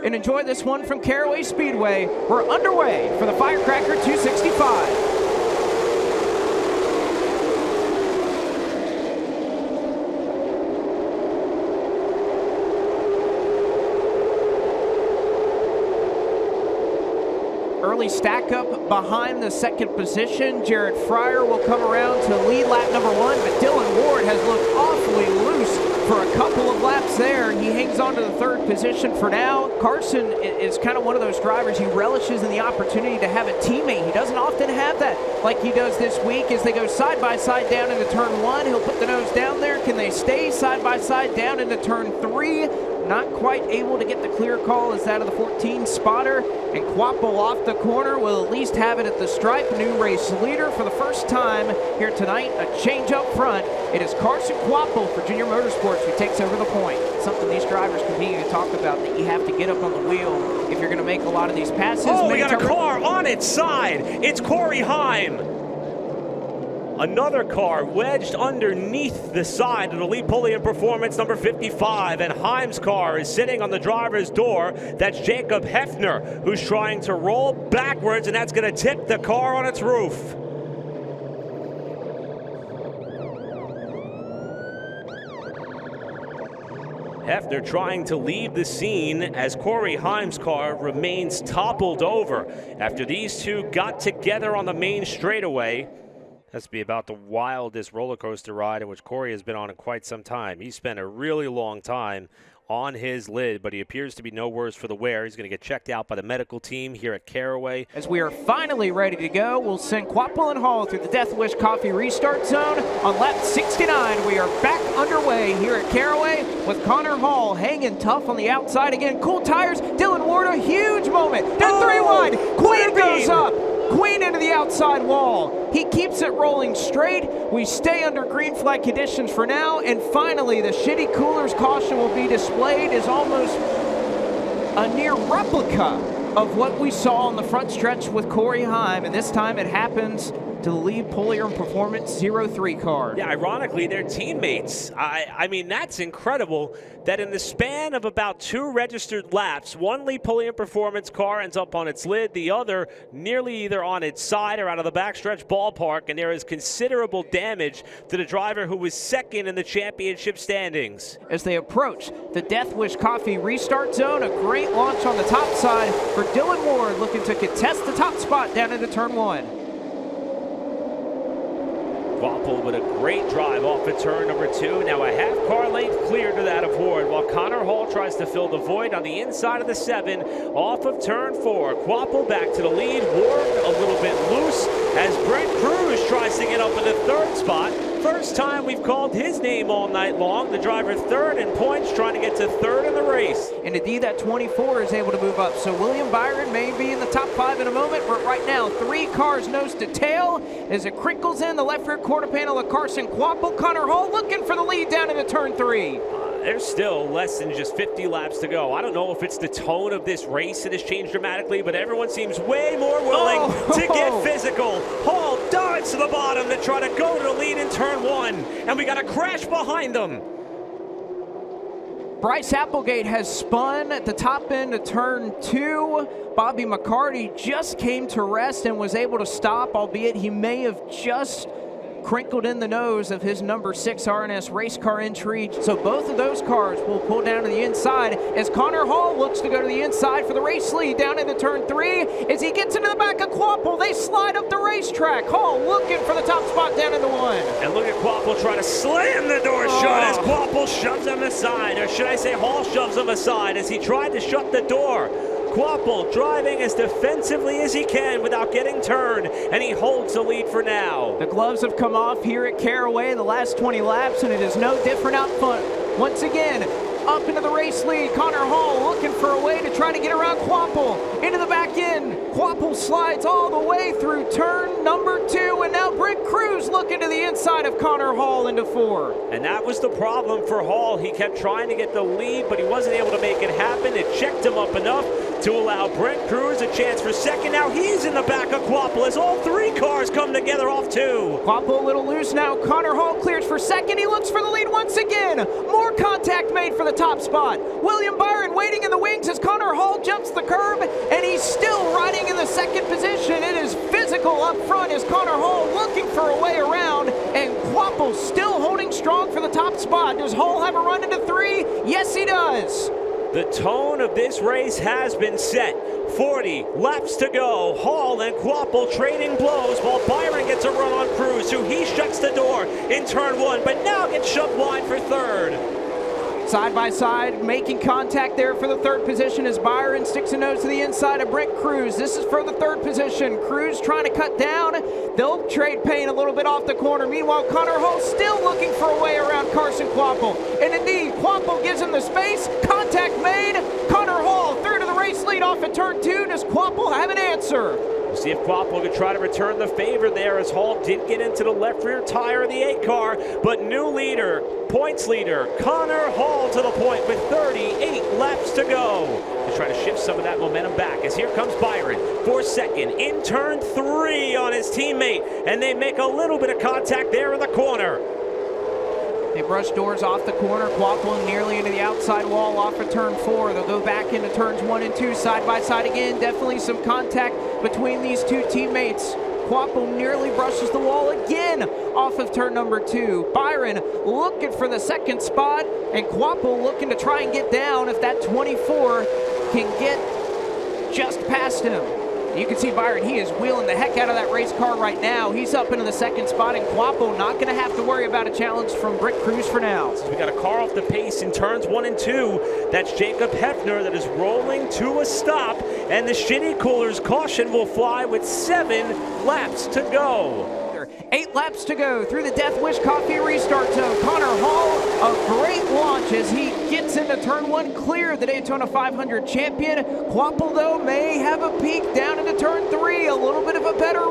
and enjoy this one from Caraway Speedway. We're underway for the Firecracker 265. Early stack up behind the second position. Jared Fryer will come around to lead lap number 1, but Dylan Ward has looked awfully loose for a couple of laps there. He hangs on to the third position for now. Carson is kind of one of those drivers. He relishes in the opportunity to have a teammate. He doesn't often have that like he does this week as they go side by side down into turn 1. He'll put the nose down there. Can they stay side by side down into turn 3? Not quite able to get the clear call as that of the 14 spotter. And Quapple off the corner will at least have it at the stripe. New race leader for the first time here tonight. A change up front. It is Carson Quapple for Junior Motorsports who takes over the point. Something these drivers continue to talk about, that you have to get up on the wheel if you're going to make a lot of these passes. Oh, we got a car on its side. It's Corey Heim. Another car wedged underneath the side of the lead pulley in performance number 55, and Heim's car is sitting on the driver's door. That's Jacob Hefner, who's trying to roll backwards, and that's going to tip the car on its roof. Hefner trying to leave the scene as Corey Heim's car remains toppled over after these two got together on the main straightaway. Has to be about the wildest roller coaster ride in which Corey has been on in quite some time. He spent a really long time on his lid, but he appears to be no worse for the wear. He's going to get checked out by the medical team here at Caraway. As we are finally ready to go, we'll send Quapple and Hall through the Death Wish Coffee restart zone on lap 69. We are back underway here at Caraway with Connor Hall hanging tough on the outside again. Cool tires. Dylan Ward, a huge moment. Down 3 wide. Queen goes up. Queen into the outside wall. He keeps it rolling straight. We stay under green flag conditions for now, and finally the shitty coolers caution will be displayed as almost a near replica of what we saw on the front stretch with Corey Heim, and this time it happens to the lead Pulier and Performance 03 car. Yeah, ironically, they're teammates. I mean, that's incredible that in the span of about 2 registered laps, one lead Pulier and Performance car ends up on its lid, the other nearly either on its side or out of the backstretch ballpark, and there is considerable damage to the driver who was second in the championship standings. As they approach the Death Wish Coffee restart zone, a great launch on the top side for Dylan Ward, looking to contest the top spot down into turn 1. Quapple with a great drive off of turn number 2. Now a half car length clear to that of Ward, while Connor Hall tries to fill the void on the inside of the 7 off of turn 4. Quapple back to the lead. Ward a little bit loose as Brent Cruz tries to get up in the 3rd spot. First time we've called his name all night long. The driver 3rd in points, trying to get to 3rd in the race. And indeed, that 24 is able to move up. So William Byron may be in the top 5 in a moment, but right now 3 cars nose to tail as it crinkles in the left rear quarter panel of Carson Quapple. Connor Hall looking for the lead down into turn 3. There's still less than just 50 laps to go. I don't know if it's the tone of this race that has changed dramatically, but everyone seems way more willing to get physical. Hall dives to the bottom to try to go to the lead in turn 1, and we got a crash behind them. Bryce Applegate has spun at the top end of turn 2. Bobby McCarty just came to rest and was able to stop, albeit he may have just crinkled in the nose of his number 6 RNS race car entry. So both of those cars will pull down to the inside as Connor Hall looks to go to the inside for the race lead down into turn 3. As he gets into the back of Quapple, they slide up the racetrack. Hall looking for the top spot down into 1. And look at Quapple trying to slam the door shut as Quapple shoves him aside, or should I say Hall shoves him aside as he tried to shut the door. Quapple driving as defensively as he can without getting turned, and he holds the lead for now. The gloves have come off here at Caraway the last 20 laps, and it is no different out front. Once again, up into the race lead. Connor Hall looking for a way to try to get around Quapple. Into the back end. Quapple slides all the way through turn number 2, and now Brent Cruz looking to the inside of Connor Hall into 4. And that was the problem for Hall. He kept trying to get the lead, but he wasn't able to make it happen. It checked him up enough to allow Brent Cruz a chance for second. Now he's in the back of Quapple as all 3 cars come together off 2. Quapple a little loose now. Connor Hall clears for second. He looks for the lead once again. More contact made for the top spot. William Byron waiting in the wings as Connor Hall the curb, and he's still riding in the second position. It is physical up front as Connor Hall looking for a way around, and Quapple still holding strong for the top spot. Does Hall have a run into 3? Yes, he does. The tone of this race has been set. 40 laps to go. Hall and Quapple trading blows while Byron gets a run on Cruz, who he shuts the door in turn 1, but now gets shoved wide for third. Side by side, making contact there for the third position as Byron sticks a nose to the inside of Brent Cruz. This is for the third position. Cruz trying to cut down. They'll trade paint a little bit off the corner. Meanwhile, Connor Hall still looking for a way around Carson Quapple. And indeed, Quapple gives him the space. Contact made. Connor Hall third of the race lead off at turn 2. Does Quapple have an answer? We'll see if Quapple can try to return the favor there, as Hall did get into the left rear tire of the 8 car. But new leader, points leader, Connor Hall to the point with 38 laps to go. To try to shift some of that momentum back, as here comes Byron for second in turn 3 on his teammate. And they make a little bit of contact there in the corner. They brush doors off the corner. Quapple nearly into the outside wall off of turn 4. They'll go back into turns 1 and 2 side by side again. Definitely some contact between these two teammates. Quapple nearly brushes the wall again off of turn number 2. Byron looking for the second spot, and Quapple looking to try and get down if that 24 can get just past him. You can see Byron, he is wheeling the heck out of that race car right now. He's up into the second spot, and Quapple not going to have to worry about a challenge from Brent Cruz for now. So we got a car off the pace in turns 1 and 2. That's Jacob Hefner that is rolling to a stop, and the Shitty Coolers caution will fly with 7 laps to go. 8 laps to go through the Death Wish Coffee restart zone. Connor Hall, a great launch as he gets into turn 1, clear the Daytona 500 champion. Quapple, though, may have a peek down into turn 3. A little bit of a better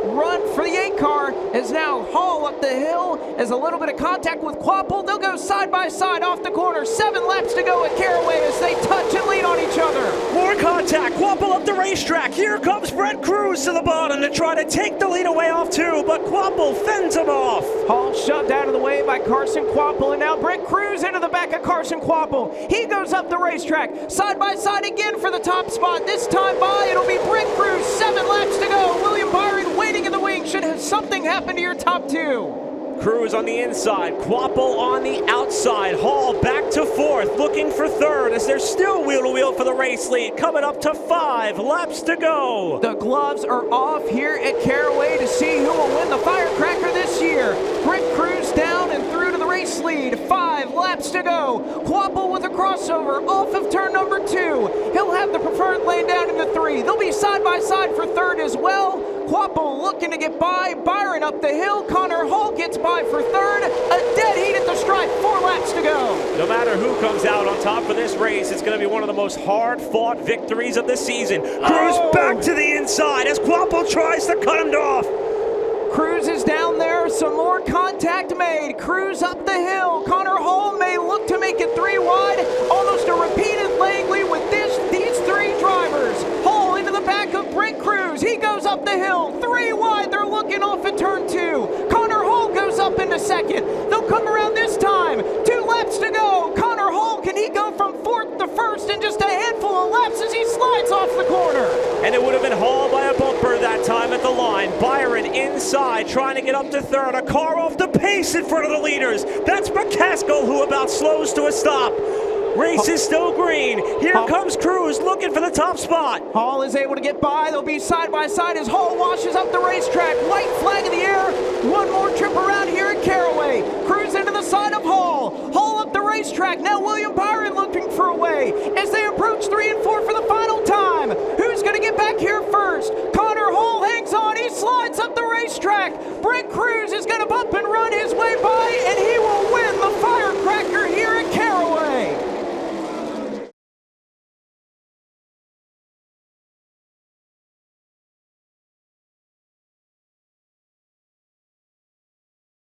run for the 8 car as now Hall up the hill as a little bit of contact with Quapple. They'll go side by side off the corner. 7 laps to go at Caraway as they touch and lean on each other. More contact. Quapple up the racetrack. Here comes Brent Cruz to the bottom to try to take the lead away off 2, but Quapple fends him off. Hall shoved out of the way by Carson Quapple, and now Brent Cruz into the back of Carson Quapple. He goes up the racetrack. Side by side again for the top spot. This time by, it'll be Brent Cruz. 7 laps to go. William Byron waiting in the wing. Should have something happen to your top 2. Cruz on the inside, Quapple on the outside. Hall back to 4th, looking for 3rd as they're still wheel to wheel for the race lead. Coming up to 5 laps to go. The gloves are off here at Caraway to see who will win the Firecracker this year. Brent Cruz down and through to the race lead. 5 laps to go. Quapple with a crossover off of turn number 2. He'll have the preferred lane down into 3. They'll be side by side for 3rd as well. Quapple looking to get by. Byron up the hill. Connor Hall gets by for 3rd. A dead heat at the stripe. 4 laps to go. No matter who comes out on top for this race, it's going to be one of the most hard-fought victories of the season. Cruz back to the inside as Quapple tries to cut him off. Cruz is down there. Some more contact made. Cruz up the hill. Connor Hall may look to make it 3 wide. Almost a repeated leg lead with these 3 drivers. Hall into the back of Brent Cruz. He goes up the hill. 3 wide. They're looking off at turn 2. Connor Hall goes up into 2nd. They'll come around this time. 2 laps to go. Connor Hall, can he go from 4th to 1st in just a handful of laps as he slides off the corner? And it would have been Hall by a bumper that time at the line. Byron inside trying to get up to 3rd. A car off the pace in front of the leaders. That's McCaskill who about slows to a stop. Race is still green. Here comes Cruz looking for the top spot. Hall is able to get by. They'll be side by side as Hall washes up the racetrack. White flag in the air. One more trip around here at Caraway. Cruz into the side of Hall. Hall up the racetrack. Now William Byron looking for a way